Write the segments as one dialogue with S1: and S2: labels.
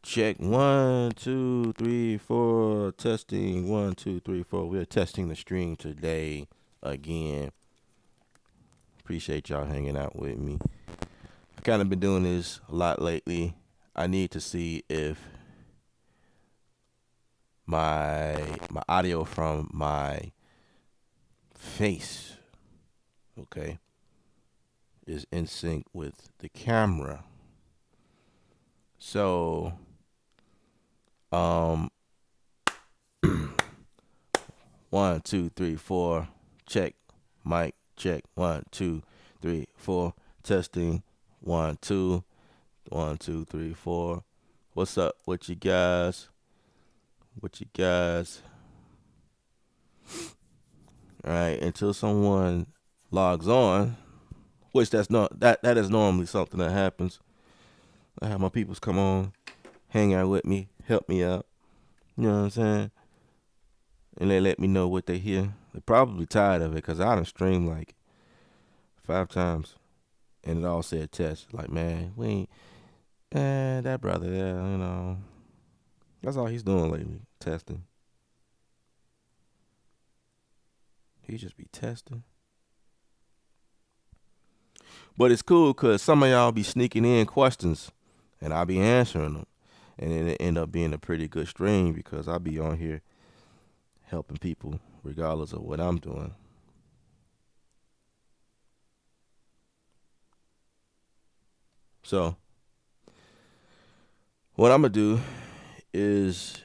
S1: Check 1, 2, 3, 4. Testing 1, 2, 3, 4. We're testing the stream today again. Appreciate y'all hanging out with me. I kind of been doing this a lot lately. I need to see if my audio from my face, okay, is in sync with the camera. So, um, 1, 2, 3, 4. Check. Mic check. 1, 2, 3, 4. Testing. 1, 2. 1, 2, 3, 4. What's up with you guys? With you guys? All right. Until someone logs on, which that is normally something that happens. I have my peoples come on, hang out with me, help me out. You know what I'm saying? And they let me know what they hear. They're probably tired of it because I done streamed like 5 times and it all said test. Like, man, we ain't, that brother there, that's all he's doing lately, testing. He just be testing. But it's cool because some of y'all be sneaking in questions and I'll be answering them. And it end up being a pretty good stream because I'll be on here helping people regardless of what I'm doing. So, what I'm going to do is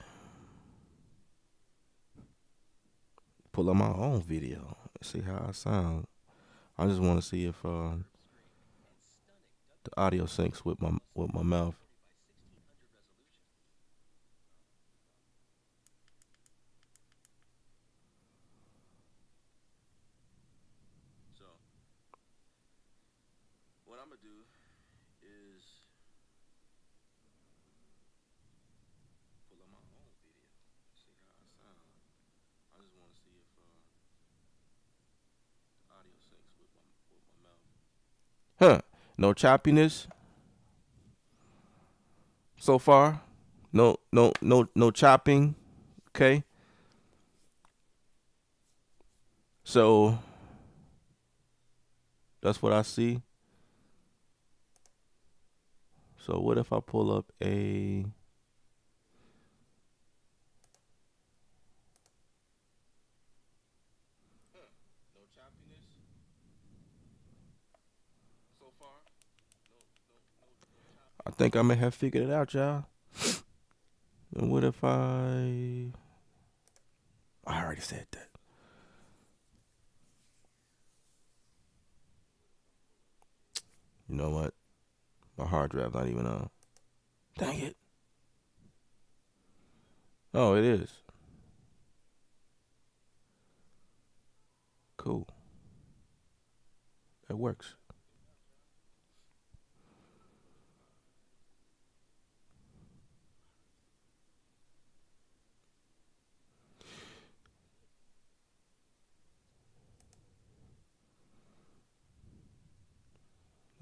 S1: pull up my own video and see how I sound. I just want to see if the audio syncs with my mouth. So, what I'm gonna do is pull up my own video, see how I sound. I just want to see if the audio syncs with my mouth. Huh? No choppiness so far. No chopping. Okay. So that's what I see. So what if I pull up a no choppiness so far? I think I may have figured it out, y'all. And what if I already said that. You know what? My hard drive not even on. Dang it. Oh, it is. Cool. That works.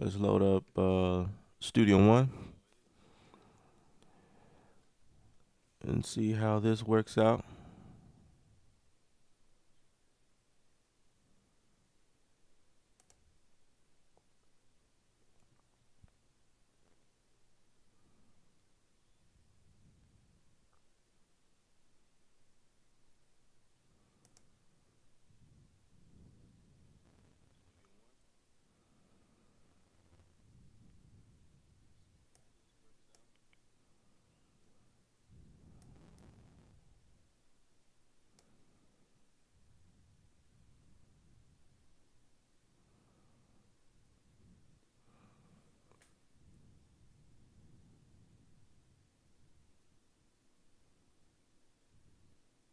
S1: Let's load up Studio One and see how this works out.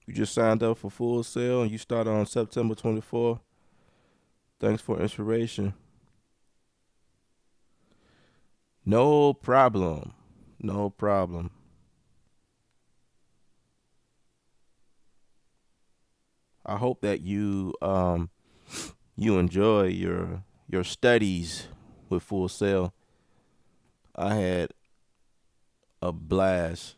S1: You just signed up for Full Sail and you start on September 24th. Thanks for inspiration. No problem. No problem. I hope that you enjoy your studies with Full Sail. I had a blast.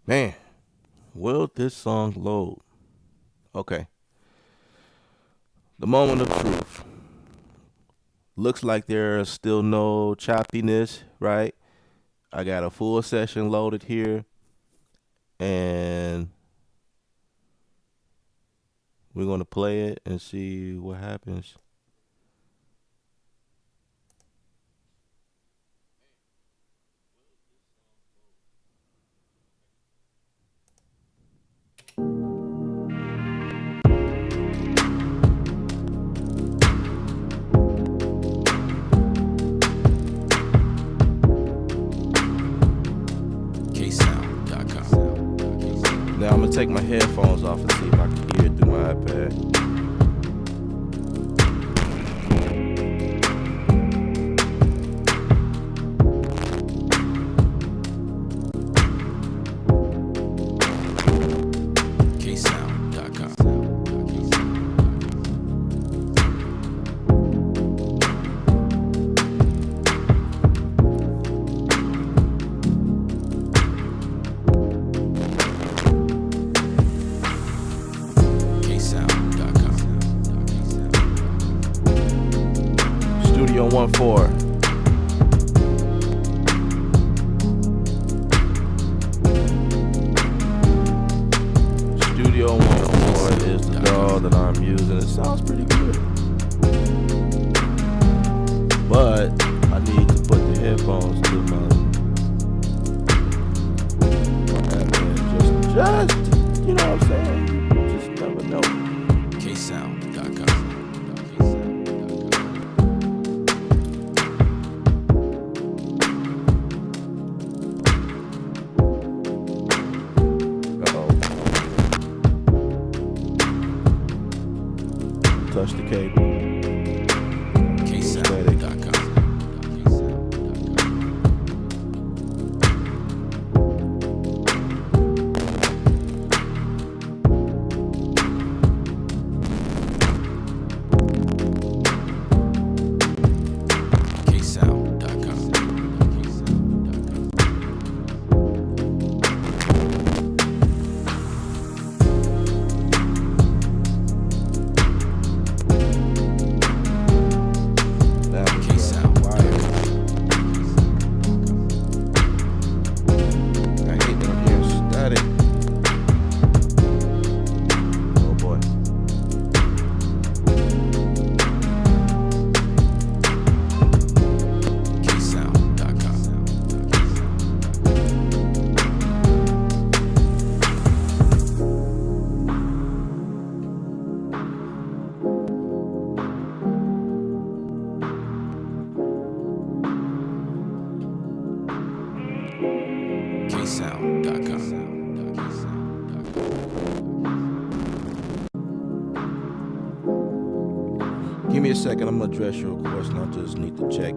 S1: Man, will this song load? Okay. The moment of truth. Looks like there's still no choppiness, right? I got a full session loaded here, and we're gonna play it and see what happens. Now I'm gonna take my headphones off and see if I can hear it through my iPad. Studio 1-4. Studio 1-4 is the DAW that I'm using. It sounds pretty good, but I need to put the headphones to my iPad. Just, you know what I'm saying? Just never know.
S2: ksound.com.
S1: Touch the cable.
S2: ksound.com.
S1: Give me a second. I'm gonna address your question. I just need to check.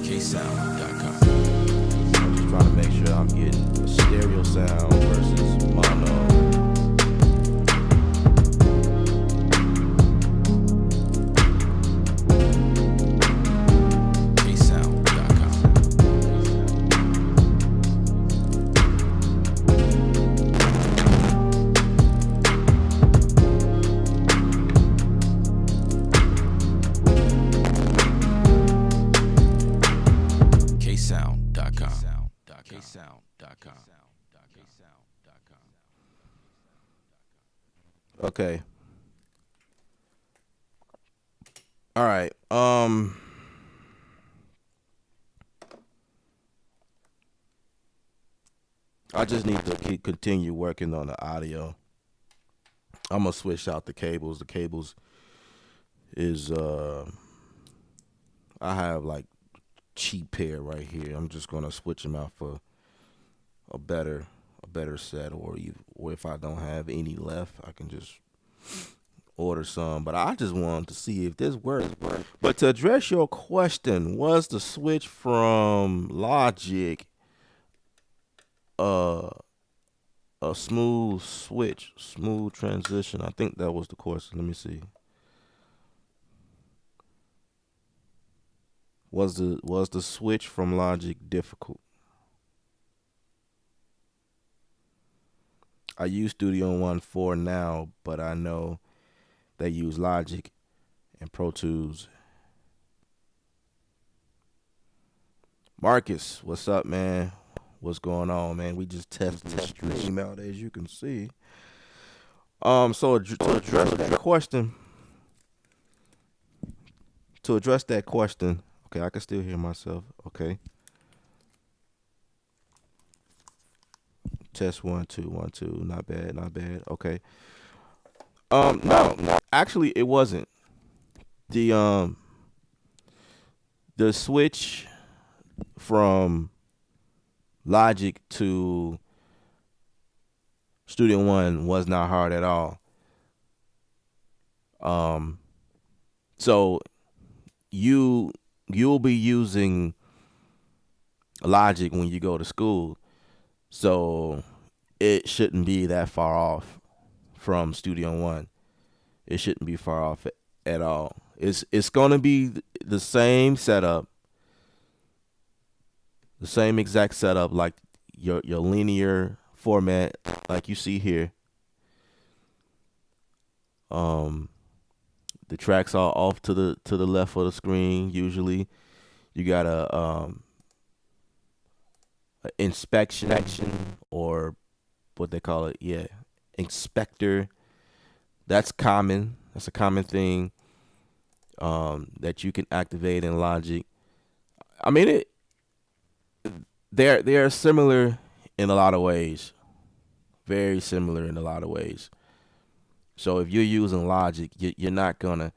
S2: ksound.com.
S1: I'm just trying to make sure I'm getting a stereo sound versus mono. Okay. All right. I just need to continue working on the audio. I'm gonna switch out the cables. The cables is I have like cheap pair right here. I'm just gonna switch them out for a better set, or if I don't have any left, I can just order some. But I just wanted to see if this works. But to address your question, was the switch from Logic uh a smooth switch, smooth transition? I think that was the question. Let me see. Was the switch from Logic difficult? I use Studio One 4 now, but I know they use Logic and Pro Tools. Marcus, what's up, man? What's going on, man? We just tested the stream out, as you can see. So to address that question, okay, I can still hear myself. Okay, test 1 2 1 2. Not bad, not bad. Okay. No, actually, it wasn't the the switch from Logic to Studio One was not hard at all. Um, so you'll be using Logic when you go to school, so it shouldn't be that far off from Studio One. It shouldn't be far off at all. It's gonna be the same setup, the same exact setup, like your linear format, like you see here. Um, the tracks are off to the left of the screen. Usually, you got a inspection or what they call it, yeah, inspector. That's common. That's a common thing that you can activate in Logic. I mean, they're similar in a lot of ways, very similar in a lot of ways. So if you're using Logic, you're not gonna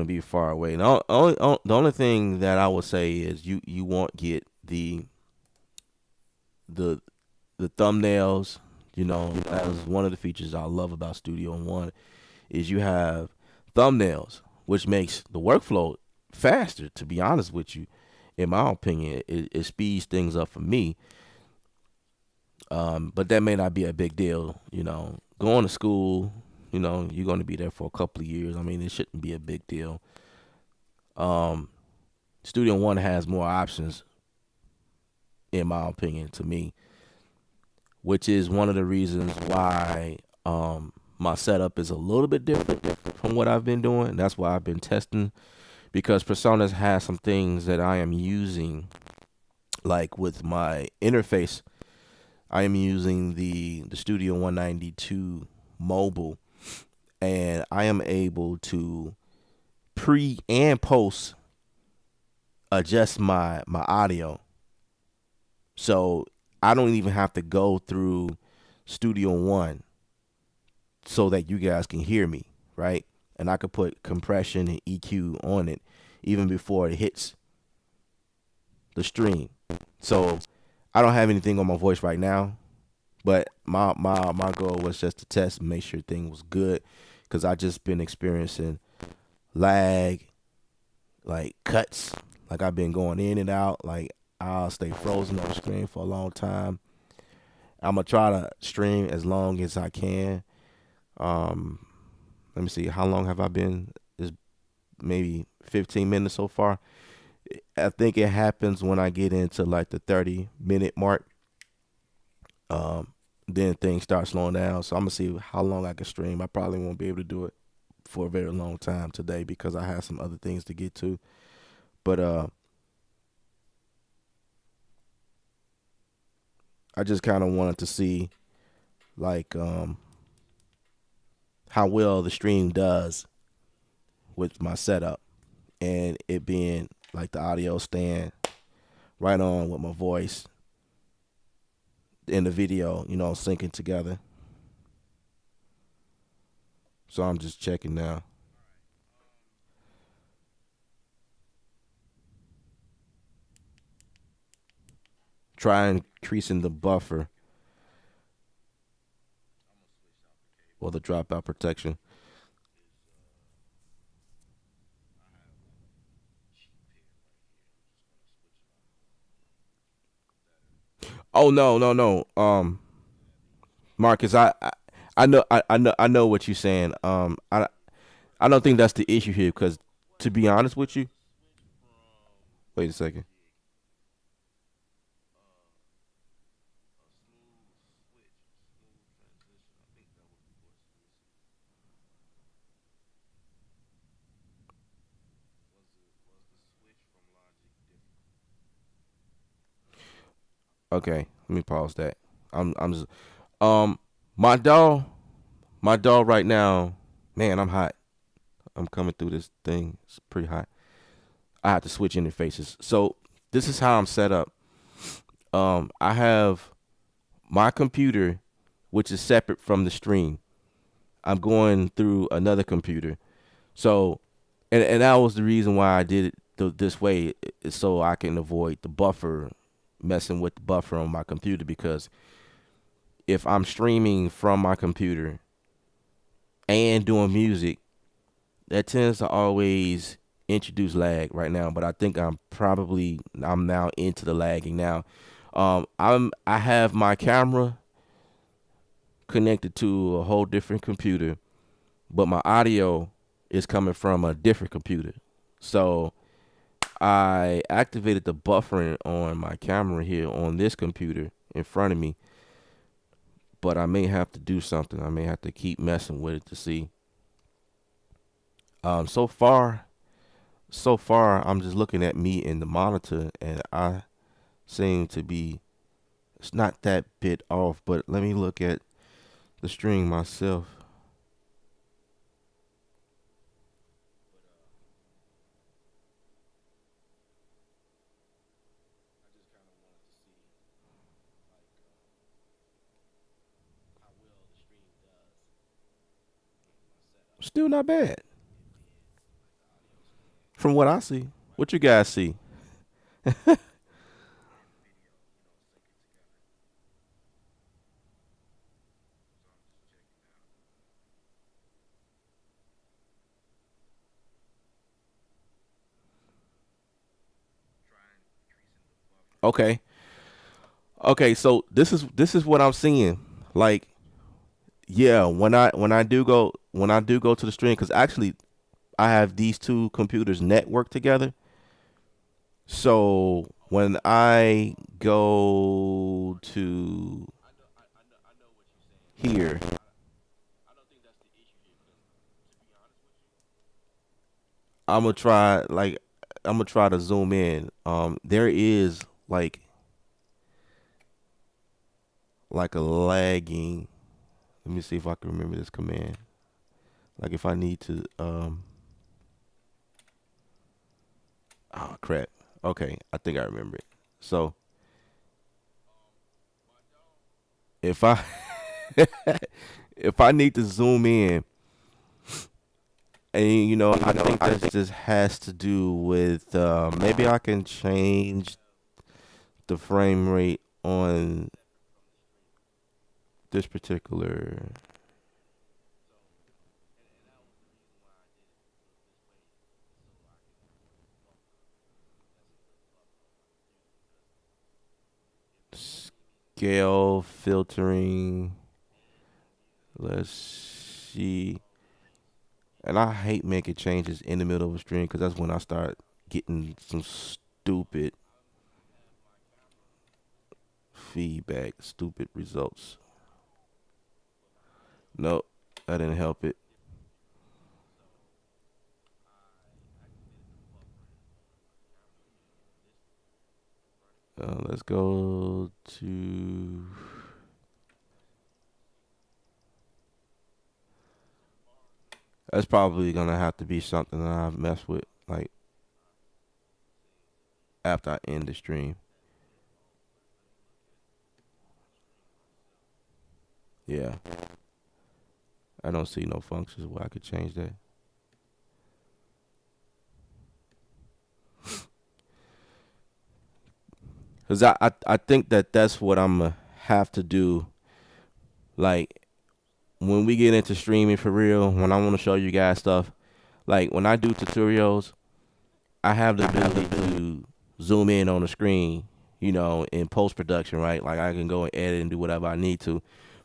S1: be far away. The only thing that I would say is you won't get the the thumbnails. You know, that was one of the features I love about Studio One is you have thumbnails, which makes the workflow faster. To be honest with you, in my opinion, it speeds things up for me. But that may not be a big deal. You know, going to school, you know, you're going to be there for a couple of years. I mean, it shouldn't be a big deal. Um, Studio One has more options, in my opinion, to me, which is one of the reasons why my setup is a little bit different from what I've been doing. That's why I've been testing, because Personas has some things that I am using, like with my interface. I am using the Studio 192 mobile, and I am able to pre and post adjust my audio. So I don't even have to go through Studio One so that you guys can hear me, right? And I could put compression and EQ on it even before it hits the stream. So I don't have anything on my voice right now, but my goal was just to test and make sure things was good, because I just been experiencing lag, like cuts, like I've been going in and out, like I'll stay frozen on the screen for a long time. I'm gonna try to stream as long as I can. Um, Let me see, how long have I been? Is maybe 15 minutes so far. I think it happens when I get into like the 30-minute mark. Um, then things start slowing down. So I'm gonna see how long I can stream. I probably won't be able to do it for a very long time today because I have some other things to get to. But I just kind of wanted to see like how well the stream does with my setup, and it being like the audio stand right on with my voice in the video, you know, syncing together. So I'm just checking now. Try increasing the buffer or the dropout protection. Oh no, no, no. Marcus, I know what you're saying. I don't think that's the issue here because, to be honest with you, wait a second. Okay, let me pause that. I'm just um my dog my dog right now. Man, I'm hot. I'm coming through this thing. It's pretty hot. I have to switch interfaces. So this is how I'm set up. I have my computer, which is separate from the stream. I'm going through another computer. So, and that was the reason why I did it this way, so I can avoid the buffer messing with the buffer on my computer. Because if I'm streaming from my computer and doing music, that tends to always introduce lag right now. But I think I'm now into the lagging now. I have my camera connected to a whole different computer, but my audio is coming from a different computer. So I activated the buffering on my camera here on this computer in front of me, but I may have to do something. I may have to keep messing with it to see. So far, I'm just looking at me in the monitor, and I seem to be. It's not that bit off, but let me look at the string myself. Still not bad from what I see. What you guys see? Okay. Okay, so this is what I'm seeing. Like, yeah, when I do go to the stream, because actually I have these two computers networked together. So when I go to here, I'm gonna try like I'm gonna try to zoom in. There is like a lagging. Let me see if I can remember this command. Like if I need to oh crap. Okay, I think I remember it. So if I if I need to zoom in, and I think that just has to do with maybe I can change the frame rate on this particular scale filtering. Let's see. And I hate making changes in the middle of a stream because that's when I start getting some stupid feedback, stupid results. Nope, that didn't help it. Let's go to. That's probably gonna have to be something that I mess with, like after I end the stream. Yeah, I don't see no functions where I could change that. Cause I think that that's what I'm gonna have to do. Like when we get into streaming for real, when I want to show you guys stuff, like when I do tutorials, I have the ability to zoom in on the screen, in post production, right? Like I can go and edit and do whatever I need to.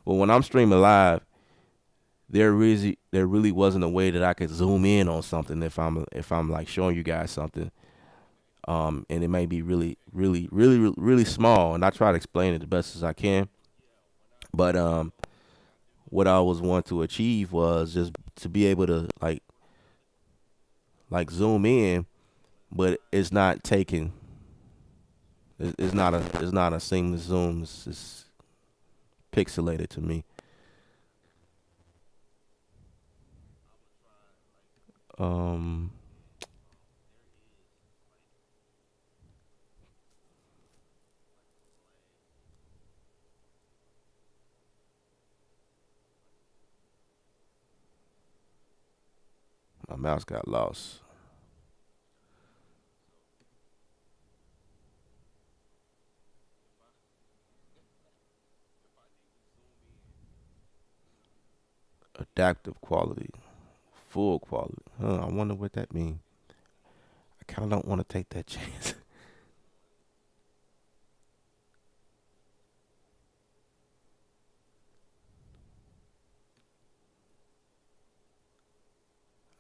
S1: But when I'm streaming live, there really wasn't a way that I could zoom in on something if I'm like showing you guys something. And it may be really, really, really, really, really small, and I try to explain it the best as I can. But what I was wanting to achieve was just to be able to like zoom in, but it's not taking. It's not a seamless zoom. It's pixelated to me. Um, my mouse got lost. Adaptive quality, full quality. Huh, I wonder what that means. I kind of don't want to take that chance.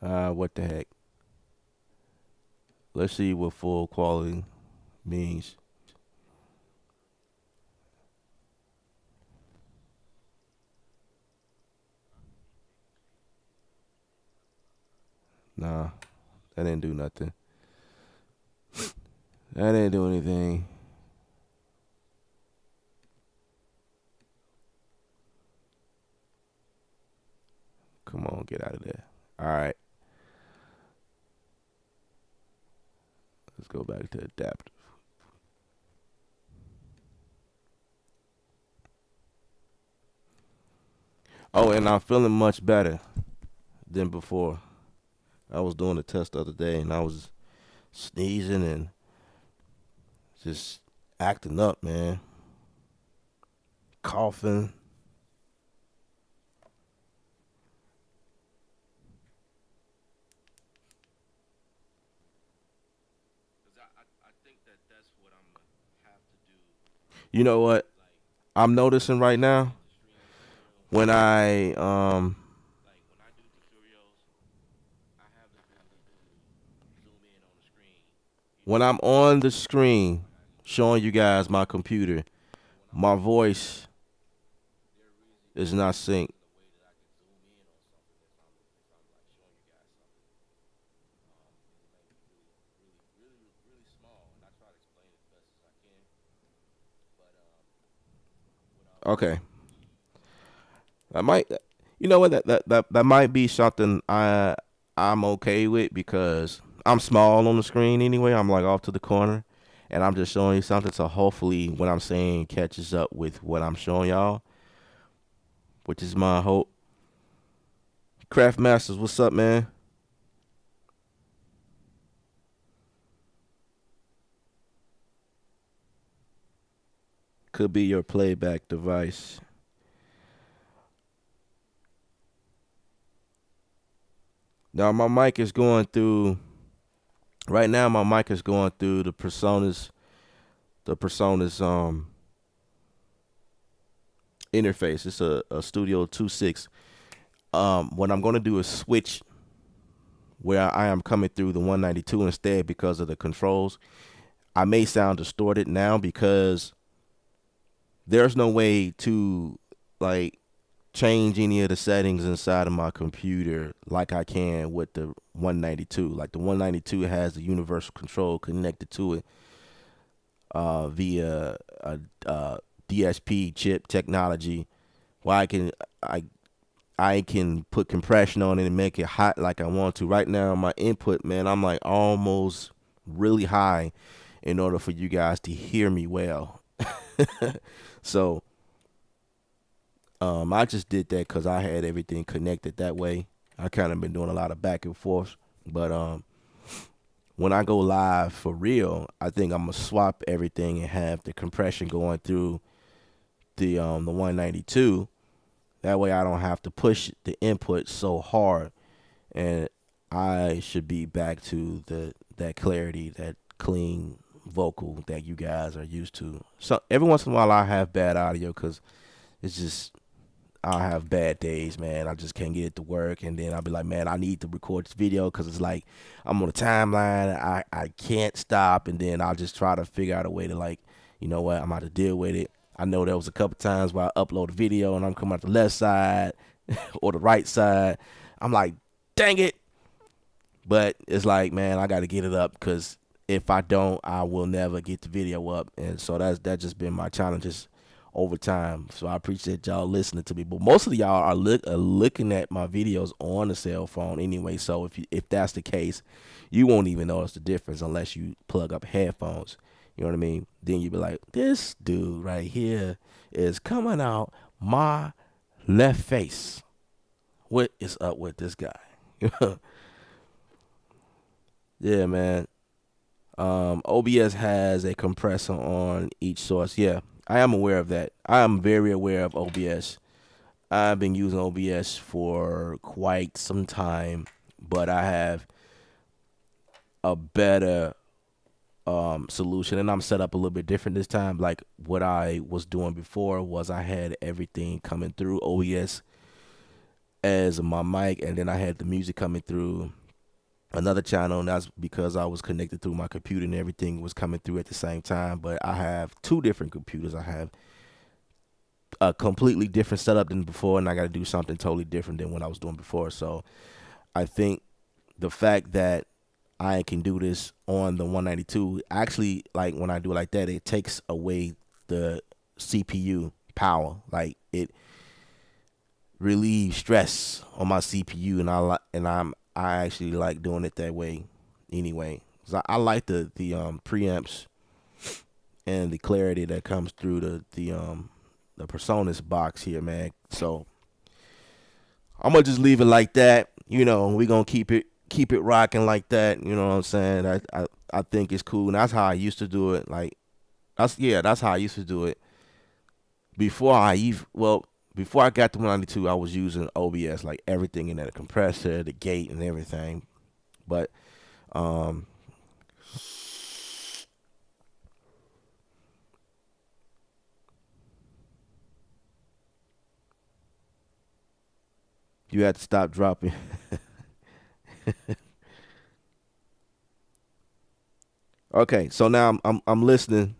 S1: What the heck? Let's see what full quality means. Nah, that didn't do nothing. That didn't do anything. Come on, get out of there. All right, let's go back to adaptive. Oh, and I'm feeling much better than before. I was doing a test the other day, and I was sneezing and just acting up, man. Coughing. You know what? I'm noticing right now when I'm on the screen showing you guys my computer, my voice is not synced. Okay, I might. You know what? That might be something I'm okay with because I'm small on the screen anyway. I'm like off to the corner, and I'm just showing you something. So hopefully, what I'm saying catches up with what I'm showing y'all, which is my hope. Craft Masters, what's up, man? Could be your playback device. Now my mic is going through. Right now, my mic is going through the personas interface. It's a Studio 26. What I'm going to do is switch where I am coming through the 192 instead because of the controls. I may sound distorted now because there's no way to like change any of the settings inside of my computer like I can with the 192. Like the 192 has the universal control connected to it via a DSP chip technology, where I I can put compression on it and make it hot like I want to. Right now, my input, man, I'm like almost really high in order for you guys to hear me well. So I just did that because I had everything connected that way. I kind of been doing a lot of back and forth, but when I go live for real, I think I'm gonna swap everything and have the compression going through the 192. That way I don't have to push the input so hard, and I should be back to the that clarity, that clean vocal that you guys are used to. So every once in a while I have bad audio because it's just I'll have bad days, man. I just can't get it to work, and then I'll be like, man, I need to record this video because it's like I'm on a timeline. I can't stop, and then I'll just try to figure out a way to like, you know what, I'm about to deal with it. I know there was a couple times where I upload a video and I'm coming out the left side or the right side. I'm like, dang it. But it's like, man, I got to get it up because if I don't, I will never get the video up. And so that's just been my challenges over time. So I appreciate y'all listening to me. But most of y'all are looking at my videos on the cell phone anyway. So if that's the case, you won't even notice the difference unless you plug up headphones. You know what I mean? Then you be like, this dude right here is coming out my left face. What is up with this guy? Yeah, man. OBS has a compressor on each source. Yeah, I am aware of that. I am very aware of OBS. I've been using OBS for quite some time, but I have a better solution, and I'm set up a little bit different this time. Like what I was doing before was I had everything coming through OBS as my mic, and then I had the music coming through another channel, and that's because I was connected through my computer and everything was coming through at the same time. But I have two different computers. I have a completely different setup than before, and I got to do something totally different than what I was doing before. So I think the fact that I can do this on the 192, actually, like when I do it like that, it takes away the CPU power. Like it relieves stress on my CPU, I actually like doing it that way anyway. 'Cause I like the preamps and the clarity that comes through the Presonus box here, man. So I'm gonna just leave it like that. You know, we gonna keep it rocking like that. You know what I'm saying? I think it's cool, and that's how I used to do it. Like that's how I used to do it before before I got to 192. I was using OBS, like everything in there, the compressor, the gate, and everything. But you had to stop dropping. Okay, so now I'm listening.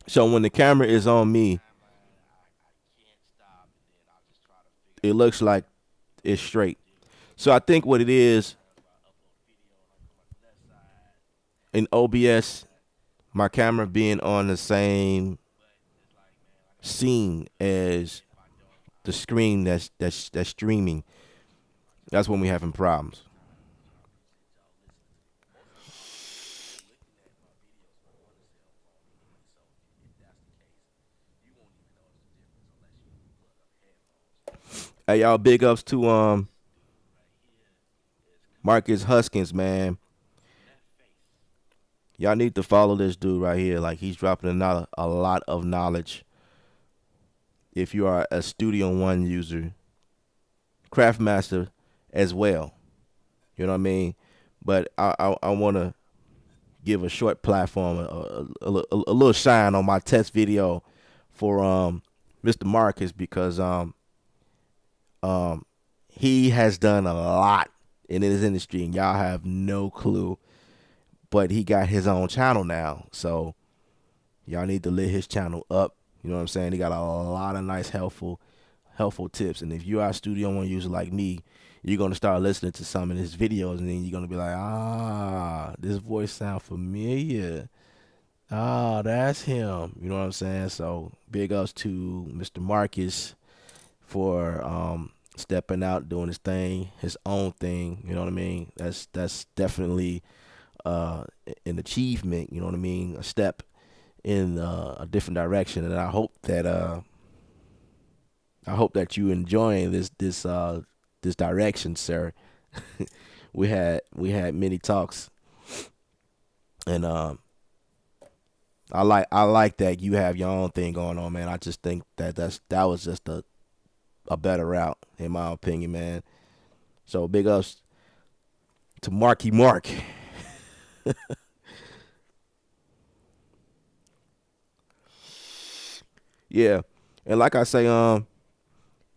S1: So when the camera is on me, it looks like it's straight. So I think what it is in OBS, my camera being on the same scene as the screen that's streaming, that's when we having problems. Hey y'all, big ups to Marcus Huskins, man. Y'all need to follow this dude right here. Like he's dropping a lot of knowledge. If you are a Studio One user, Craftmaster as well. You know what I mean? But I want to give a short platform, a little shine on my test video for Mr. Marcus because he has done a lot in his industry and y'all have no clue. But he got his own channel now, so y'all need to lit his channel up. You know what I'm saying? He got a lot of nice helpful tips. And if you are a Studio One user like me, you're gonna start listening to some of his videos, and then you're gonna be like, this voice sound familiar. That's him. You know what I'm saying? So big ups to Mr. Marcus for stepping out, doing his thing, his own thing. You know what I mean? That's definitely an achievement. You know what I mean? A step in a different direction, and I hope I hope that you enjoying this direction, sir. We had many talks, and I like that you have your own thing going on, man. I just think that was just a better route in my opinion, man. So big ups to Marky Mark. Yeah, and like I say,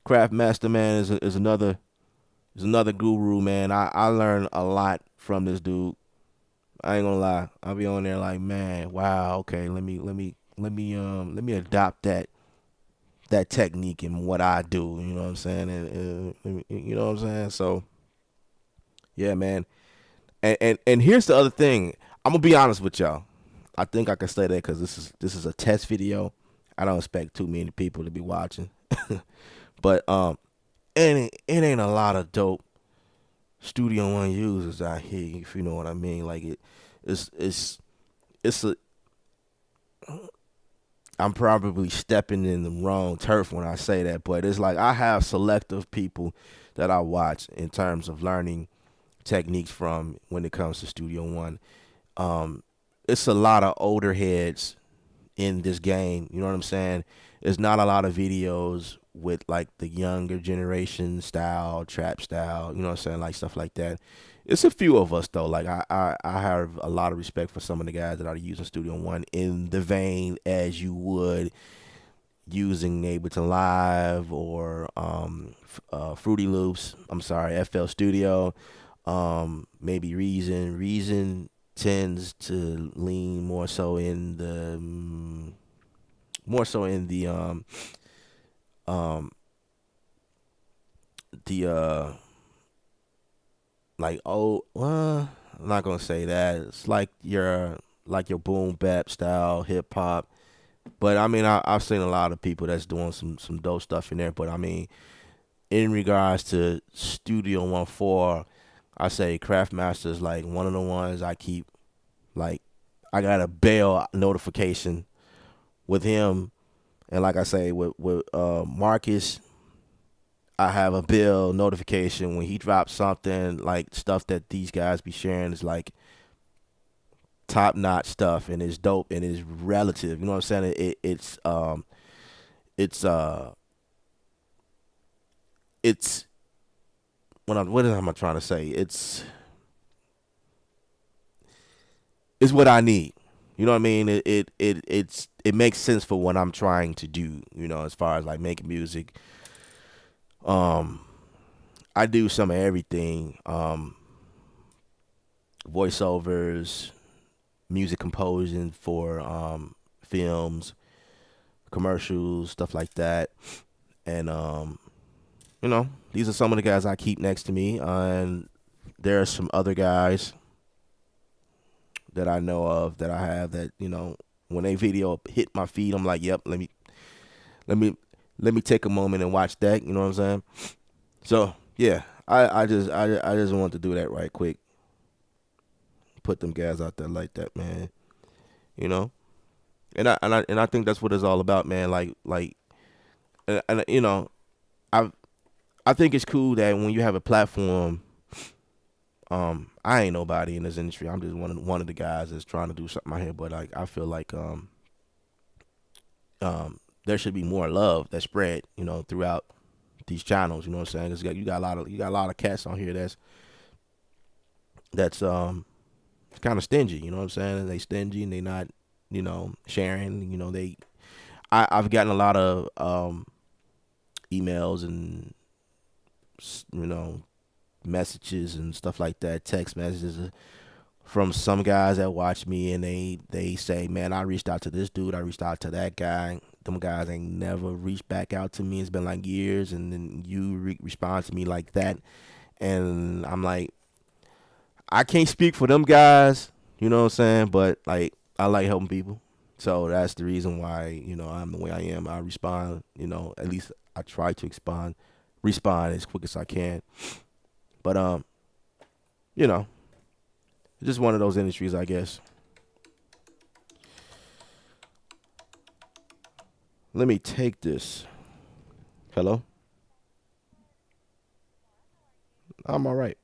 S1: Craft Master man is another guru, man. I learned a lot from this dude. I ain't gonna lie. I'll be on there like, man, wow, okay, let me adopt that technique in what I do. You know what I'm saying? And you know what I'm saying? So yeah, man. And here's the other thing. I'm gonna be honest with y'all. I think I can say that because this is a test video. I don't expect too many people to be watching, but it ain't a lot of dope Studio One users out here. If you know what I mean, like it's a. I'm probably stepping in the wrong turf when I say that, but it's like I have selective people that I watch in terms of learning techniques from when it comes to Studio One. Um, it's a lot of older heads in this game. You know what I'm saying? There's not a lot of videos with like the younger generation style, trap style. You know what I'm saying? Like stuff like that. It's a few of us though. Like I have a lot of respect for some of the guys that are using Studio One in the vein as you would using Ableton Live or Fruity Loops. I'm sorry, FL Studio. Maybe Reason. Reason tends to lean more so in the the like oh I'm not gonna say that. It's like your boom bap style hip hop. But I mean I've seen a lot of people that's doing some dope stuff in there. But I mean in regards to Studio One Four, I say Craftmaster is like one of the ones I keep like I got a bell notification with him, and like I say with Marcus, I have a bill notification when he drops something like stuff that these guys be sharing is like top notch stuff and it's dope and it's relative. You know what I'm saying? It's it's what am I trying to say? It's what I need. You know what I mean? It makes sense for what I'm trying to do. You know, as far as like making music. Um, I do some of everything. Voiceovers, music composing for films, commercials, stuff like that. And these are some of the guys I keep next to me. And there are some other guys that I know of that I have that when they video hit my feed, I'm like, yep, let me let me take a moment and watch that. You know what I'm saying? So yeah, I just want to do that right quick. Put them guys out there like that, man. You know, and I think that's what it's all about, man. Like and I I think it's cool that when you have a platform. I ain't nobody in this industry. I'm just one of the guys that's trying to do something out here. But like, I feel like there should be more love that spread, throughout these channels. You know what I'm saying? 'Cause you got a lot of cats on here that's kind of stingy. You know what I'm saying? And they stingy and they not sharing. I've gotten a lot of emails and you know messages and stuff like that, text messages from some guys that watch me, and they say, man, I reached out to this dude, I reached out to that guy. Them guys ain't never reached back out to me. It's been like years, and then you respond to me like that, and I'm like, I can't speak for them guys, you know what I'm saying? But like, I like helping people, so that's the reason why I'm the way I am. I respond, at least I try to respond as quick as I can. But you know, it's just one of those industries, I guess. Let me take this Hello? I'm all right.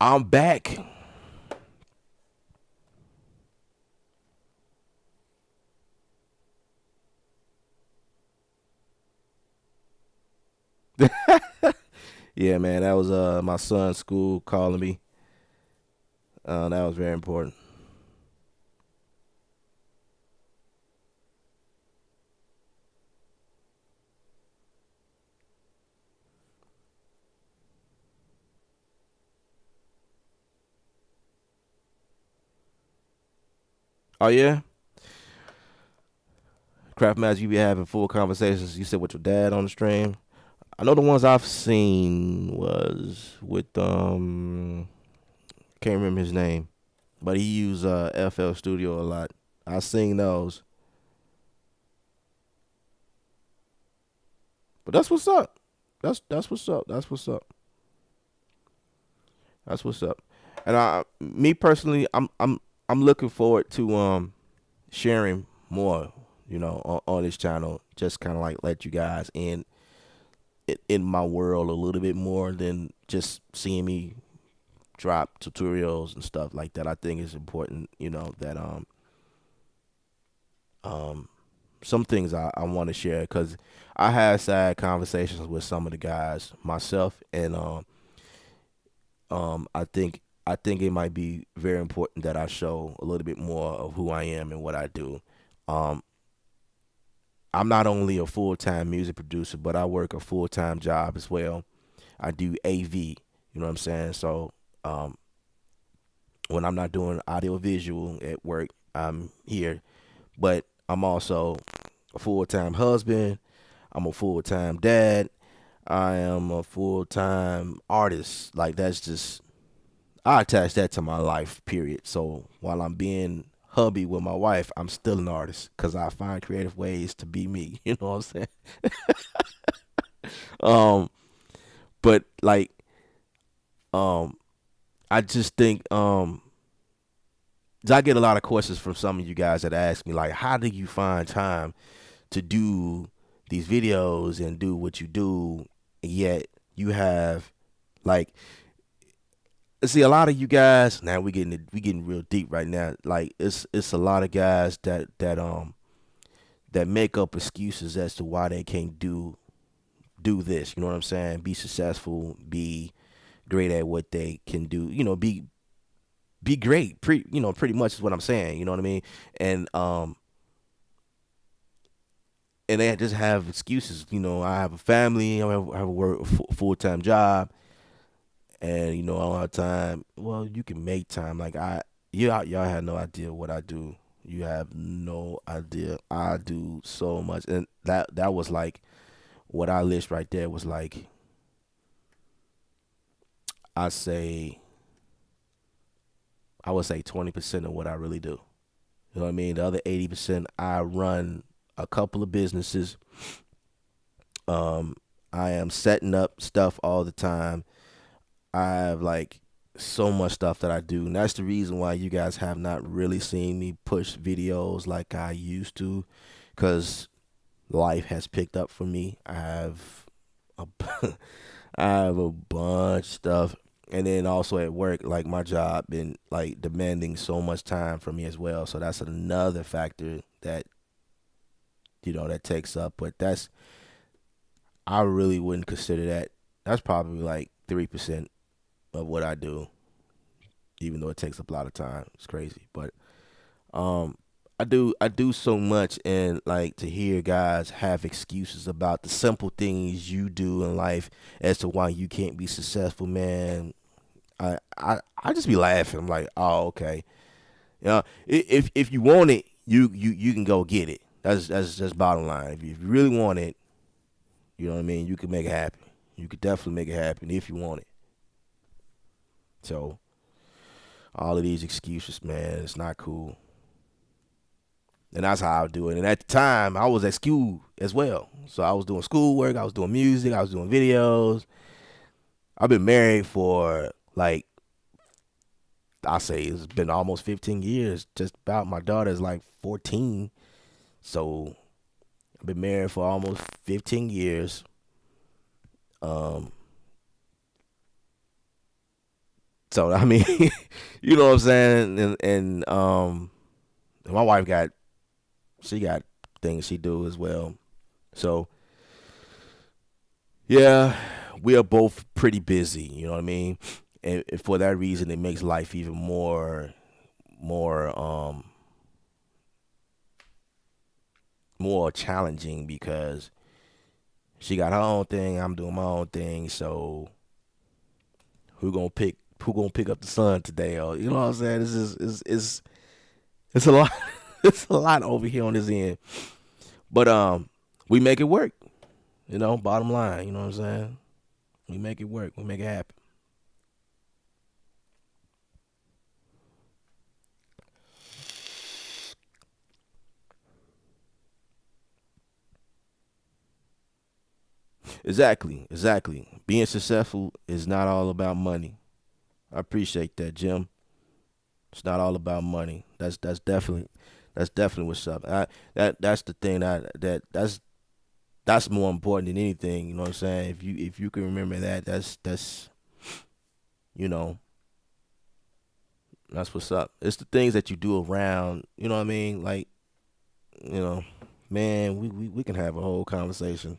S1: I'm back. Yeah, man, that was my son's school calling me. That was very important. Oh yeah, Craft Master, you be having full conversations. You said with your dad on the stream. I know the ones I've seen was with can't remember his name, but he used FL Studio a lot. I seen those, but that's what's up. That's what's up. That's what's up. That's what's up. And me personally, I'm looking forward to sharing more, on this channel. Just kind of like let you guys in my world a little bit more than just seeing me drop tutorials and stuff like that. I think it's important, that um some things I want to share because I had sad conversations with some of the guys myself, and I think it might be very important that I show a little bit more of who I am and what I do. Um, I'm not only a full time music producer, but I work a full time job as well. I do AV. You know what I'm saying? So um, when I'm not doing audio visual at work, I'm here. But I'm also a full time husband. I'm a full time dad. I am a full time artist. Like that's just I attach that to my life. Period. So while I'm being hubby with my wife, I'm still an artist because I find creative ways to be me. You know what I'm saying? Um, but like, um, I just think, I get a lot of questions from some of you guys that ask me like, how do you find time to do these videos and do what you do, yet you have like, see, a lot of you guys now we getting real deep right now. Like it's a lot of guys that make up excuses as to why they can't do this. You know what I'm saying? Be successful, be great at what they can do. Be great. Pretty much is what I'm saying. You know what I mean? And and they just have excuses. I have a family. I have a work a full time job, and I don't have time. Well, you can make time. Like y'all have no idea what I do. You have no idea. I do so much, and that was like what I list right there was like I say I would say 20% of what I really do. You know what I mean? The other 80% I run a couple of businesses. Um, I am setting up stuff all the time. I have like so much stuff that I do, and that's the reason why you guys have not really seen me push videos like I used to, because life has picked up for me. A, I have a bunch of stuff, and then also at work, like my job been like demanding so much time from me as well. So that's another factor that that takes up. But I really wouldn't consider that. That's probably like 3% of what I do, even though it takes up a lot of time. It's crazy, but I do so much, and like to hear guys have excuses about the simple things you do in life as to why you can't be successful, man. I just be laughing. I'm like, oh, okay. If you want it, you can go get it. That's bottom line. If you really want it, you know what I mean. You can make it happen. You could definitely make it happen if you want it. So all of these excuses, man, it's not cool. And that's how I do it. And at the time, I was at school as well. So I was doing schoolwork, I was doing music, I was doing videos. I've been married for like, I say it's been almost 15 years. Just about. My daughter's like 14. So I've been married for almost 15 years. So I mean, you know what I'm saying? And my wife got things she do as well. So yeah, we are both pretty busy, you know what I mean? And for that reason, it makes life even more challenging because she got her own thing, I'm doing my own thing. So who gonna pick up the son today? Or you know what I'm saying? It's a lot. It's a lot over here on this end. But we make it work. Bottom line, you know what I'm saying? We make it work. We make it happen. Exactly. Being successful is not all about money. I appreciate that, Jim. It's not all about money. That's definitely what's up. That's the thing that's more important than anything. You know what I'm saying? If you can remember that, that's you know that's what's up. It's the things that you do around. You know what I mean? Like man, we can have a whole conversation.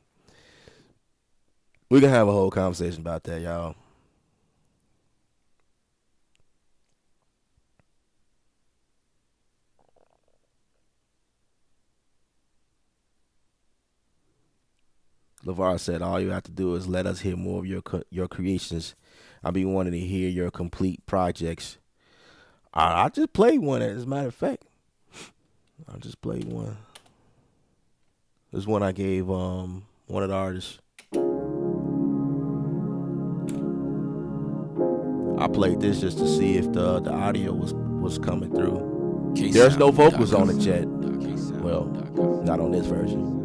S1: We can have a whole conversation about that, y'all. LeVar said, all you have to do is let us hear more of your creations. I'll be wanting to hear your complete projects. I just played one, as a matter of fact. I just played one. This one I gave one of the artists. I played this just to see if the audio was coming through. There's no vocals on it yet. Well, not on this version.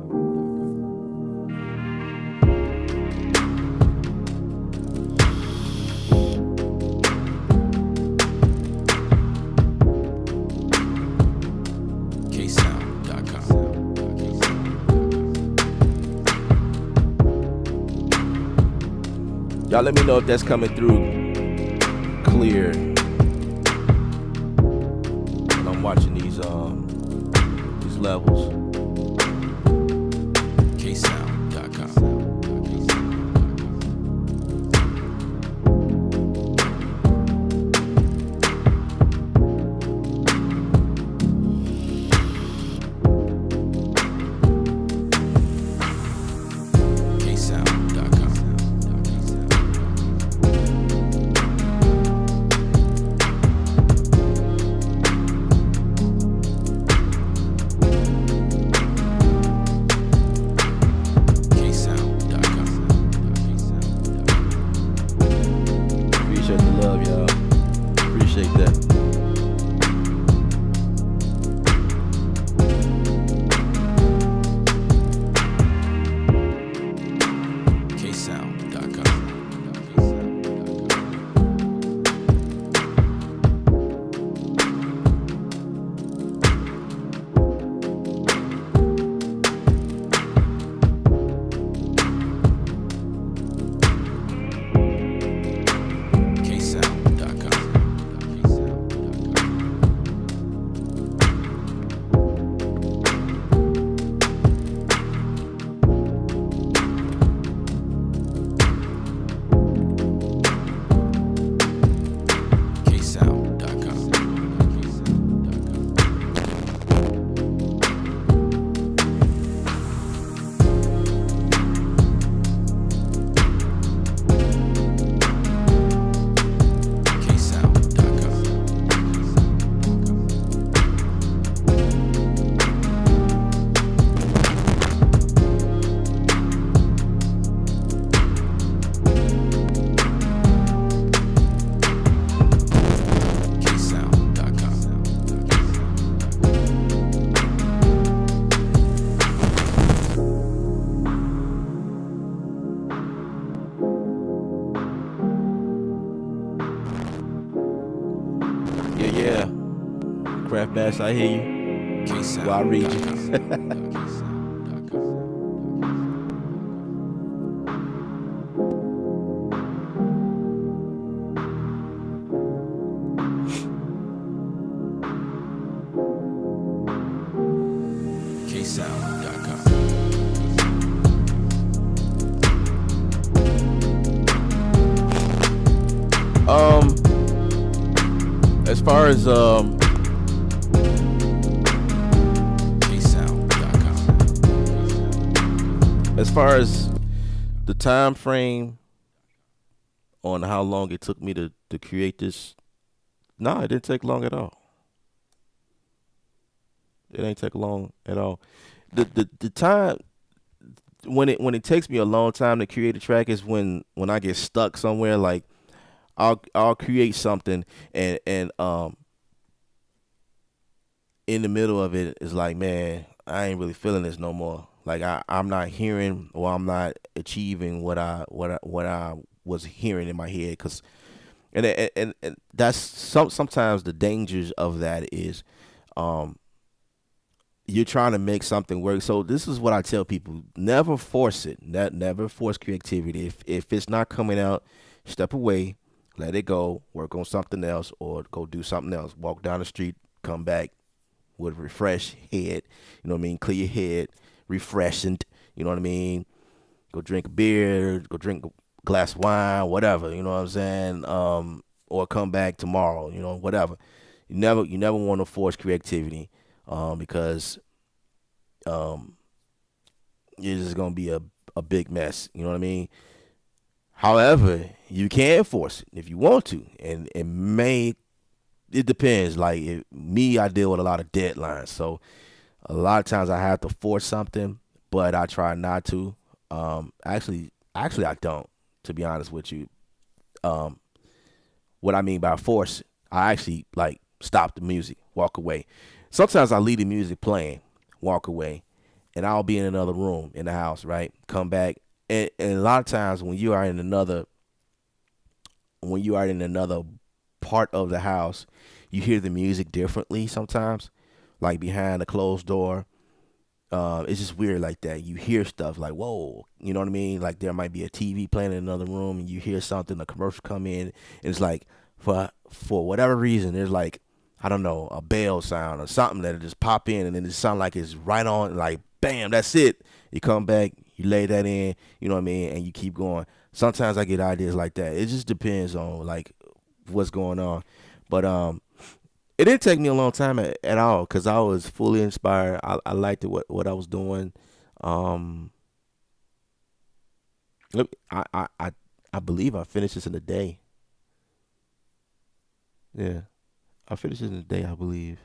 S1: Y'all let me know if that's coming through clear. And I'm watching these levels. KSound.com. Yeah, Craft Bass, I hear you. Well, I read you. Um, as far as the time frame on how long it took me to create this, no, it didn't take long at all. It ain't take long at all. The time when it takes me a long time to create a track is when I get stuck somewhere. Like I'll create something and in the middle of it is like, man, I ain't really feeling this no more. Like I'm not hearing or I'm not achieving what I was hearing in my head. Cause and that's sometimes the dangers of that is um you're trying to make something work. So this is what I tell people: never force it. Never force creativity. If it's not coming out, step away, let it go, work on something else, or go do something else. Walk down the street, come back with a refreshed head. You know what I mean? Clear your head, refreshing. You know what I mean? Go drink a beer, go drink a glass of wine, whatever. You know what I'm saying? Or come back tomorrow. You know, whatever. You never want to force creativity, because um, it's just gonna be a big mess. You know what I mean? However, you can force it if you want to, and it depends. Like me, I deal with a lot of deadlines, so a lot of times I have to force something, but I try not to. Actually, I don't. To be honest with you, um, what I mean by force, I actually like stop the music, walk away. Sometimes I leave the music playing, walk away, and I'll be in another room in the house, right? Come back, and a lot of times when you are in another part of the house, you hear the music differently sometimes, like behind a closed door. It's just weird like that. You hear stuff like, whoa, you know what I mean? Like there might be a TV playing in another room and you hear something, a commercial come in, and it's like for whatever reason, there's like, I don't know, a bell sound or something that just pop in and then it sound like it's right on, like bam, that's it. You come back, you lay that in, you know what I mean, and you keep going. Sometimes I get ideas like that. It just depends on like what's going on. But it didn't take me a long time at all because I was fully inspired. I liked what I was doing. Um, I believe I finished this in a day. Yeah, I finished it in a day, I believe,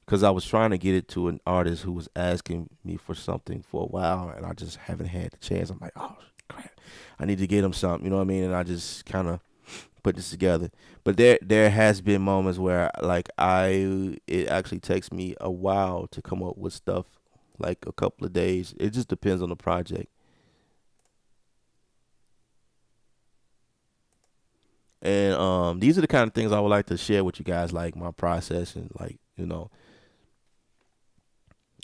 S1: because I was trying to get it to an artist who was asking me for something for a while, and I just haven't had the chance. I'm like, oh crap, I need to get him something. You know what I mean? And I just kind of put this together. But there has been moments where like it actually takes me a while to come up with stuff, like a couple of days. It just depends on the project. And these are the kind of things I would like to share with you guys, like my process and like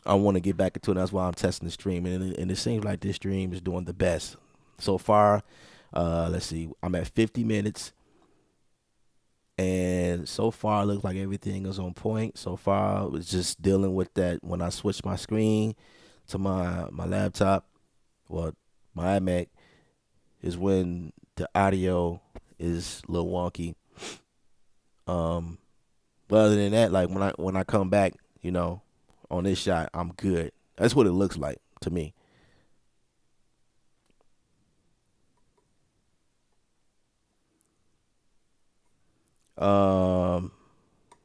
S1: I want to get back into it. That's why I'm testing the stream, and it seems like this stream is doing the best so far. Let's see, I'm at 50 minutes. And so far, it looks like everything is on point. So far, I was just dealing with that when I switched my screen to my laptop, well, my iMac, is when the audio is a little wonky. Um, but other than that, like when I come back, on this shot, I'm good. That's what it looks like to me. Um,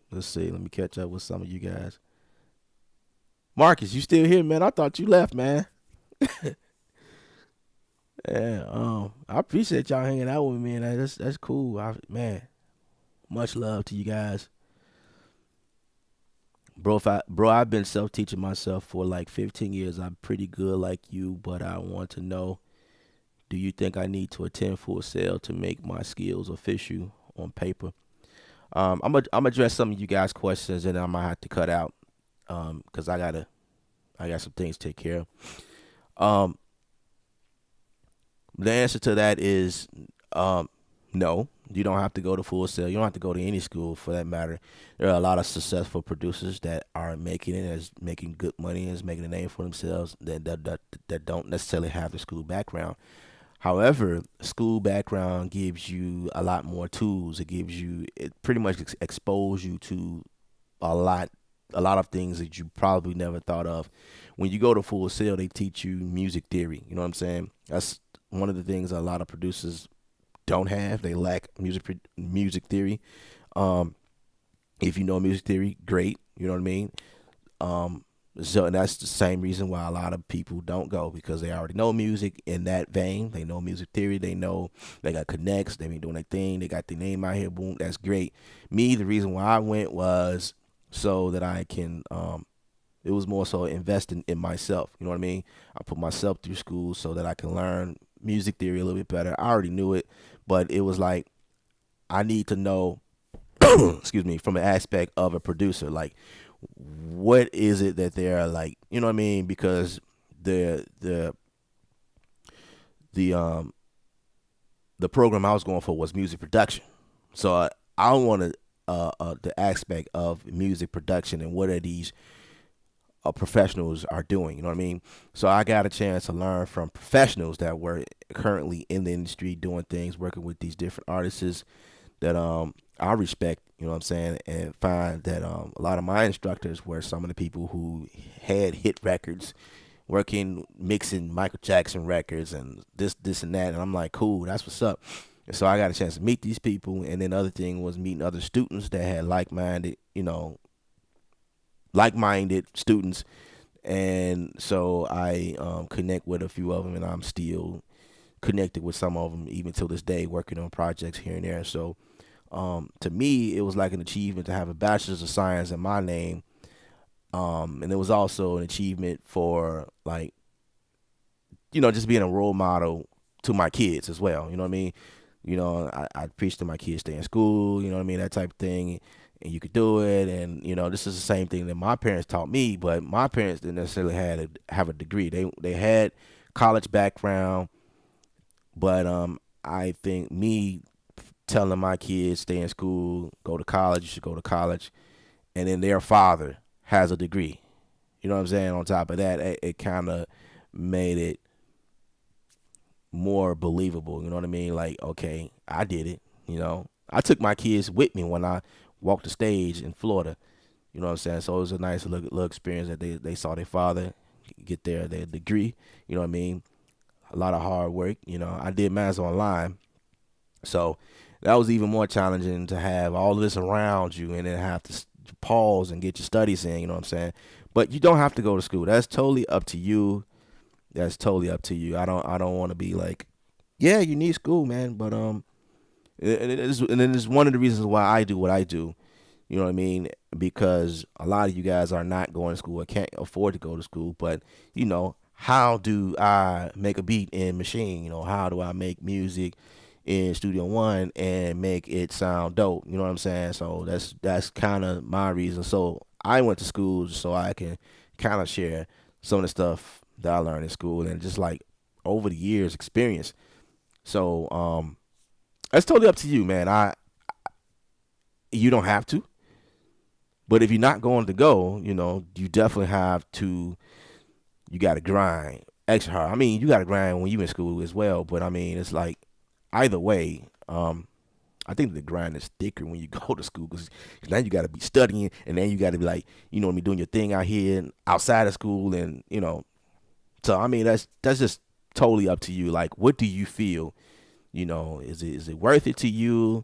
S1: let's see. Let me catch up with some of you guys. Marcus, you still here, man? I thought you left, man. Yeah, I appreciate y'all hanging out with me, and that's cool. Man, much love to you guys, bro. I've been self teaching myself for like 15 years. I'm pretty good like you, but I want to know: do you think I need to attend Full Sail to make my skills official on paper?
S2: I'm address some of you guys' questions, and I might have to cut out because I got some things to take care of. Um, the answer to that is um, no. You don't have to go to Full Sail. You don't have to go to any school for that matter. There are a lot of successful producers that are making it, as making good money, as making a name for themselves that don't necessarily have the school background. However, school background gives you a lot more tools. It pretty much expose you to a lot a lot of things that you probably never thought of. When you go to Full Sail, they teach you music theory. You know what I'm saying? That's one of the things a lot of producers don't have. They lack music theory. Um, if you know music theory, great. You know what I mean? Um, so and that's the same reason why a lot of people don't go because they already know music in that vein. They know music theory. They know they got connects. They been doing their thing. They got their name out here. Boom, that's great. Me, the reason why I went was so that I can. It was more so investing in myself. You know what I mean? I put myself through school so that I can learn music theory a little bit better. I already knew it, but it was like I need to know excuse me, from an aspect of a producer. Like, what is it that they're like? You know what I mean? Because the the the um the program I was going for was music production, so I wanted the aspect of music production and what are these professionals are doing. You know what I mean? So I got a chance to learn from professionals that were currently in the industry doing things, working with these different artists that I respect, you know what I'm saying, and find that a lot of my instructors were some of the people who had hit records, working mixing Michael Jackson records and this and that, and I'm like, cool, that's what's up. And so I got a chance to meet these people, and then the other thing was meeting other students that had like-minded students, and so I connect with a few of them, and I'm still connected with some of them even till this day, working on projects here and there. So to me, it was like an achievement to have a bachelor's of science in my name. And it was also an achievement for like, just being a role model to my kids as well. You know what I mean? I preach to my kids, stay in school, you know what I mean? That type of thing. And you could do it. And, this is the same thing that my parents taught me, but my parents didn't necessarily have a degree. They had college background, but I think me telling my kids stay in school, go to college, you should go to college, and then their father has a degree. You know what I'm saying? On top of that, it kind of made it more believable. You know what I mean? Like, okay, I did it. I took my kids with me when I walked the stage in Florida. You know what I'm saying? So it was a nice little experience that they saw their father get their degree. You know what I mean? A lot of hard work. I did math online, so that was even more challenging to have all of this around you and then have to pause and get your studies in. You know what I'm saying? But you don't have to go to school. That's totally up to you. That's totally up to you. I don't want to be like, yeah, you need school, man. But and it's one of the reasons why I do what I do. You know what I mean? Because a lot of you guys are not going to school or can't afford to go to school. But how do I make a beat in Machine? How do I make music in Studio One and make it sound dope? You know what I'm saying? So that's kind of my reason. So I went to school so I can kind of share some of the stuff that I learned in school and just like over the years experience. So that's totally up to you, man. You don't have to, but if you're not going to go, you definitely have to. You got to grind extra hard. I mean, you got to grind when you in school as well. But I mean, it's like either way. I think the grind is thicker when you go to school because now you got to be studying and then you got to be like, doing your thing out here and outside of school and So I mean, that's just totally up to you. Like, what do you feel? Is it worth it to you?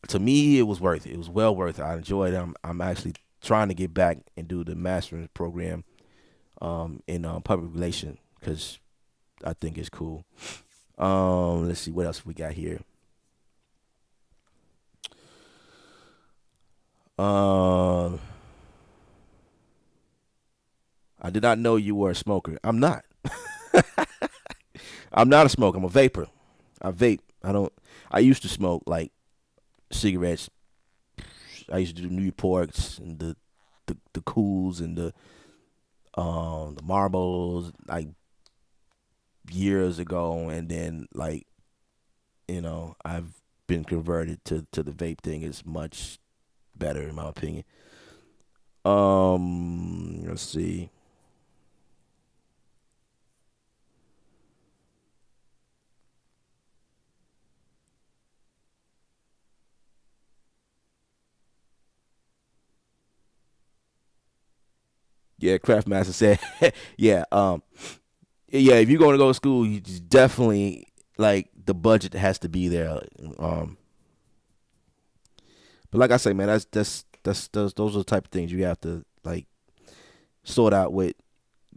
S2: To me, it was worth it. It was well worth it. I enjoyed it. I'm actually trying to get back and do the master's program in public relation because I think it's cool. Let's see what else we got here. Um, I did not know you were a smoker. I'm not. I'm not a smoker. I'm a vapor. I vape. I don't. I used to smoke like cigarettes I used to do Newports and the cools and the marbles like years ago, and then like I've been converted to the vape thing. It's much better in my opinion. Let's see. Yeah, Craftmaster said, yeah, yeah. If you're going to go to school, you just definitely like the budget has to be there. Um, but like I say, man, those are the type of things you have to like sort out with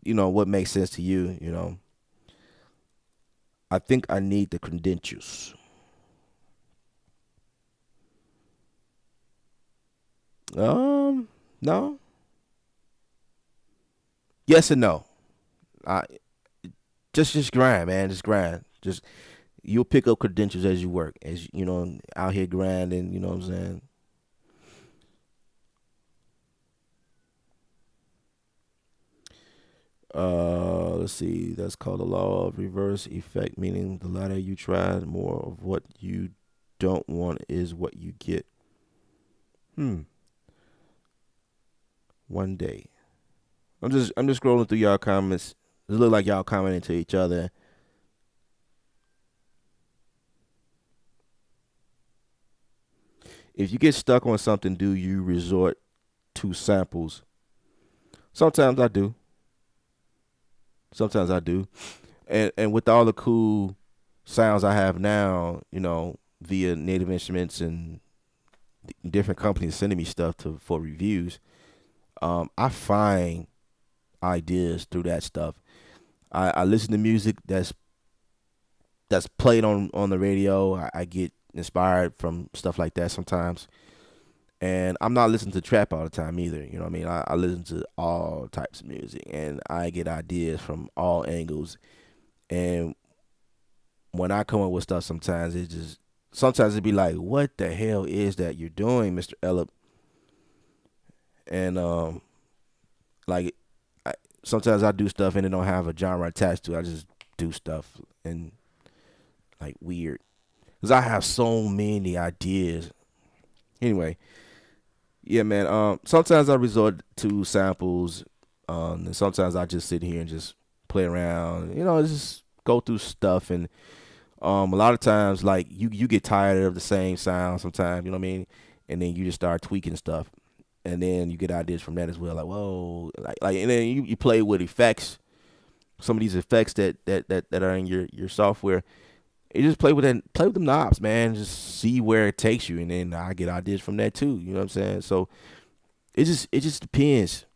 S2: what makes sense to you. I think I need the credentials. No, yes and no. I just grind, man. Just grind. Just you'll pick up credentials as you work, as out here grinding. You know what I'm saying? Let's see. That's called the law of reverse effect, meaning the latter you try, more of what you don't want is what you get. Hmm. One day. I'm just scrolling through y'all comments. It look like y'all commenting to each other. If you get stuck on something, do you resort to samples? Sometimes I do. Sometimes I do. And with all the cool sounds I have now, via Native Instruments and different companies sending me stuff for reviews, I find ideas through that stuff. I listen to music that's played on the radio. I get inspired from stuff like that sometimes. And I'm not listening to trap all the time either. You know what I mean? I listen to all types of music and I get ideas from all angles. And when I come up with stuff, sometimes it'd be like, what the hell is that you're doing, Mr. Ellip? And like sometimes I do stuff and it don't have a genre attached to it. I just do stuff and like weird because I have so many ideas. Anyway, yeah, man. Sometimes I resort to samples, and sometimes I just sit here and just play around. Just go through stuff, and a lot of times, like you get tired of the same sound. Sometimes, you know what I mean, and then you just start tweaking stuff, and then you get ideas from that as well. Like whoa, and then you play with effects. Some of these effects that are in your software. You just play with them knobs, man. Just see where it takes you, and then I get ideas from that too. You know what I'm saying? So it just depends.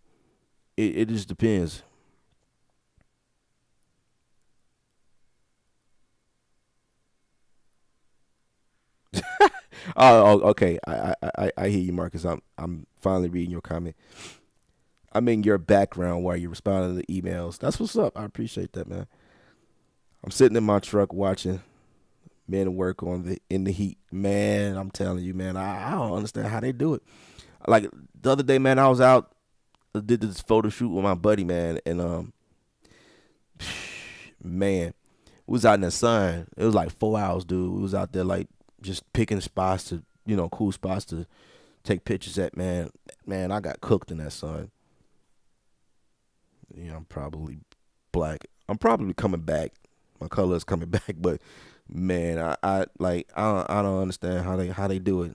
S2: It just depends. Okay. I hear you, Marcus. I'm finally reading your comment. I'm in your background while you're responding to the emails. That's what's up. I appreciate that, man. I'm sitting in my truck watching men work in the heat. Man, I'm telling you, man, I don't understand how they do it. Like the other day, man, I was out, did this photo shoot with my buddy, man, and man, we was out in the sun. It was like 4 hours, dude. We was out there like just picking spots to, cool spots to take pictures at, man. Man, I got cooked in that sun. I'm probably black. I'm probably coming back. My color is coming back, but man, I don't understand how they do it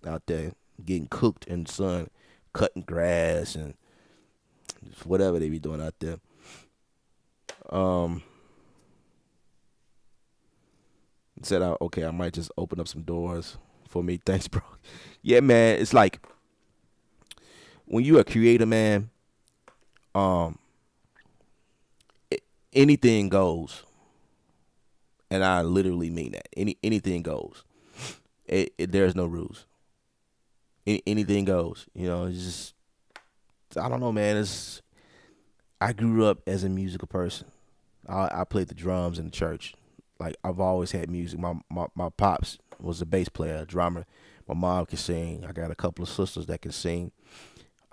S2: out there, getting cooked in the sun, cutting grass and just whatever they be doing out there. Um, said, okay, I might just open up some doors for me. Thanks, bro. Yeah, man, it's like when you a creator, man. Um, Anything goes, and I literally mean that. Anything goes. There's no rules. Anything goes. It's just I don't know, man. I grew up as a musical person. I played the drums in the church. Like I've always had music. My pops was a bass player, a drummer. My mom can sing. I got a couple of sisters that can sing.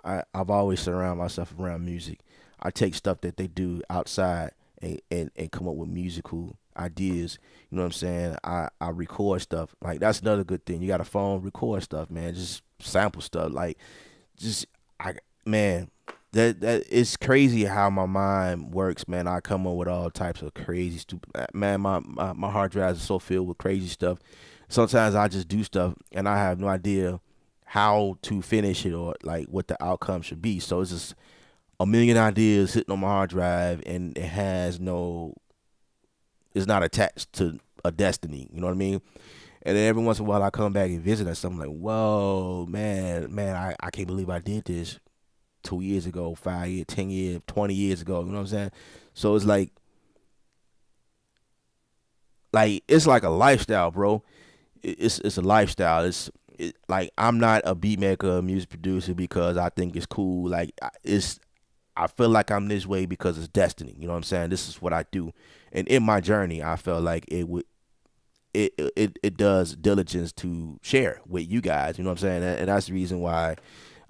S2: I've always surrounded myself around music. I take stuff that they do outside and come up with musical ideas. You know what I'm saying? I record stuff. Like that's another good thing. You got a phone, record stuff, man. Just sample stuff. Like just I man, that it's crazy how my mind works, man. I come up with all types of crazy stupid man, my hard drives are so filled with crazy stuff. Sometimes I just do stuff and I have no idea how to finish it or like what the outcome should be. So it's just a million ideas sitting on my hard drive and it has no it's not attached to a destiny, you know what I mean? And then every once in a while I come back and visit and something like, whoa, man, I can't believe I did this 2 years ago, 5 years, 10 years, 20 years ago, you know what I'm saying? So it's like it's like a lifestyle, bro. It's a lifestyle. Like I'm not a beat maker, a music producer because I think it's cool. Like it's I feel like I'm this way because it's destiny. You know what I'm saying? This is what I do. And in my journey, I felt like it does diligence to share with you guys. You know what I'm saying? And that's the reason why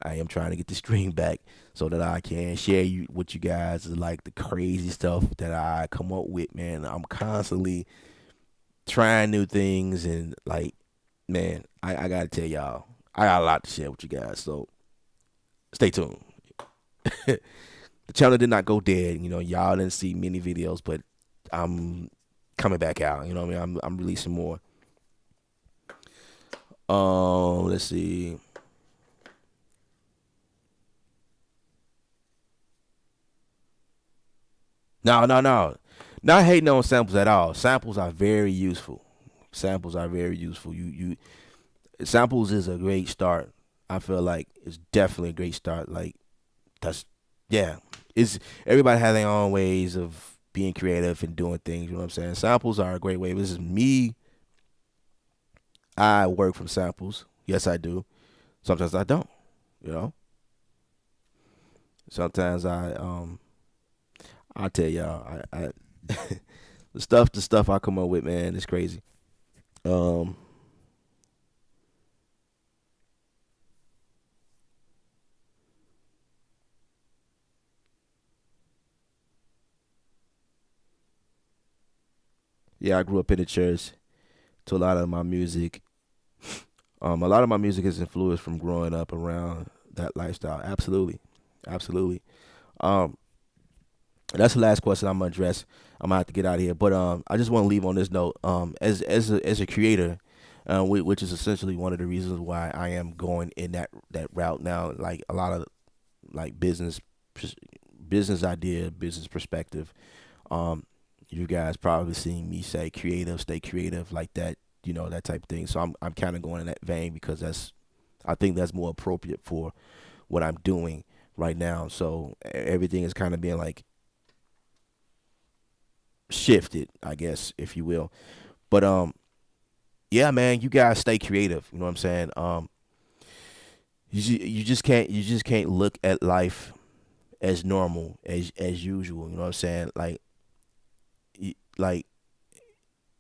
S2: I am trying to get the stream back so that I can share you with you guys like the crazy stuff that I come up with, man. I'm constantly trying new things and like, man, I gotta tell y'all, I got a lot to share with you guys. So stay tuned. The channel did not go dead. You know, y'all didn't see many videos, but I'm coming back out. You know what I mean? I'm releasing more. Let's see. No. Not hating on samples at all. Samples are very useful. Samples are very useful. You samples is a great start. I feel like it's definitely a great start. Like that's yeah. It's everybody has their own ways of being creative and doing things. You know what I'm saying? Samples are a great way. This is me. I work from samples. Yes, I do. Sometimes I don't. You know. Sometimes I'll tell y'all. I the stuff I come up with, man, is crazy. Um. Yeah, I grew up in the church. To a lot of my music. A lot of my music is influenced from growing up around that lifestyle. Absolutely, absolutely. Um, that's the last question I'm gonna address. I'm gonna have to get out of here, but I just want to leave on this note. As a creator, which is essentially one of the reasons why I am going in that route now. Like a lot of like business idea, business perspective. Um, you guys probably seen me say creative, stay creative, like that. You know that type of thing. So I'm kind of going in that vein because I think that's more appropriate for what I'm doing right now. So everything is kind of being like shifted, I guess, if you will. But yeah, man, you guys stay creative. You know what I'm saying? You just can't look at life as normal as usual. You know what I'm saying? Like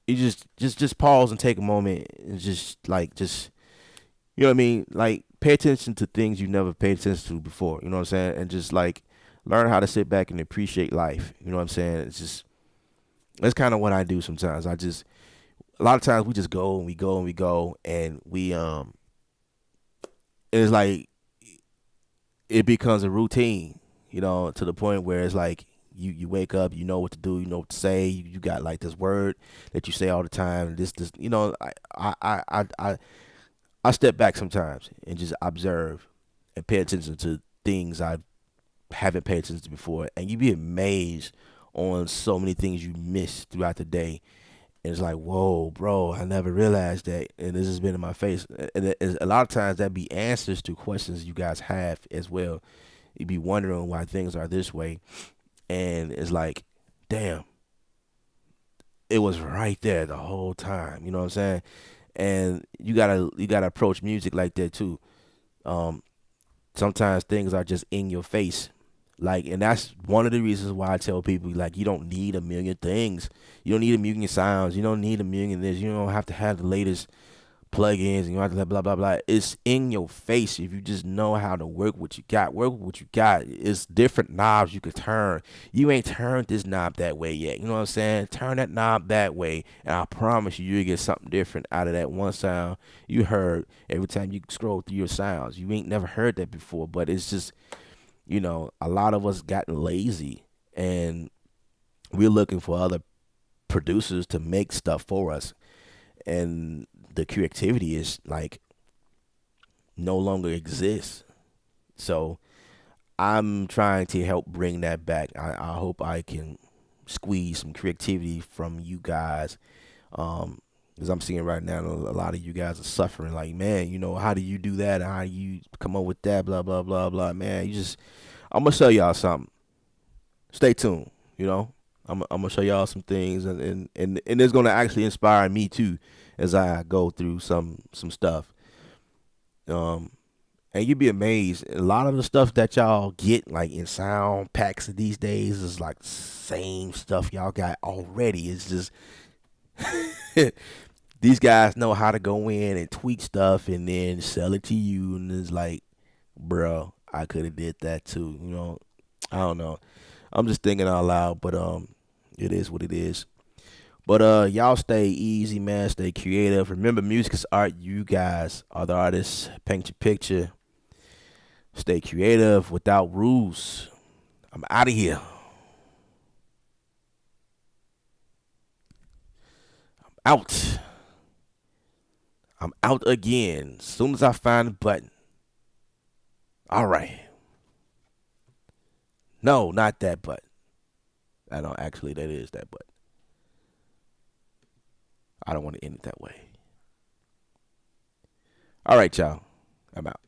S2: you just pause and take a moment and just you know what I mean? Like pay attention to things you never paid attention to before. You know what I'm saying? And just like learn how to sit back and appreciate life. You know what I'm saying? It's just that's kind of what I do sometimes. A lot of times we just go and we go and we go and we it's like it becomes a routine, you know, to the point where it's like you wake up, you know what to do, you know what to say, you got like this word that you say all the time. This you know, I step back sometimes and just observe and pay attention to things I haven't paid attention to before, and you be amazed on so many things you miss throughout the day. And it's like, whoa, bro, I never realized that, and this has been in my face. And a lot of times that be answers to questions you guys have as well. You be wondering why things are this way, and it's like, damn, it was right there the whole time. You know what I'm saying? And you gotta approach music like that too. Um, Sometimes things are just in your face. Like, and that's one of the reasons why I tell people, like, you don't need a million things. You don't need a million sounds. You don't need a million this. You don't have to have the latest plugins and you don't have to blah blah blah. It's in your face if you just know how to work what you got. Work with what you got. It's different knobs you could turn. You ain't turned this knob that way yet. You know what I'm saying? Turn that knob that way, and I promise you'll get something different out of that one sound you heard every time you scroll through your sounds. You ain't never heard that before, but it's just, a lot of us gotten lazy and we're looking for other producers to make stuff for us, and the creativity is like no longer exists. So I'm trying to help bring that back. I hope I can squeeze some creativity from you guys, because I'm seeing right now a lot of you guys are suffering. Like, man, how do you do that? How do you come up with that? Blah blah blah blah. Man, I'm gonna show y'all something. Stay tuned. I'm gonna show y'all some things, and it's gonna actually inspire me too as I go through some stuff. And you'd be amazed. A lot of the stuff that y'all get like in sound packs these days is like same stuff y'all got already. It's just these guys know how to go in and tweak stuff and then sell it to you, and it's like, bro, I could have did that too. I don't know. I'm just thinking out loud, but it is what it is. But y'all stay easy, man. Stay creative. Remember, music is art. You guys are the artists. Paint your picture. Stay creative without rules. I'm out of here. Out. I'm out again. As soon as I find the button. All right. No, not that button. I don't actually. That is that button. I don't want to end it that way. All right, y'all. I'm out.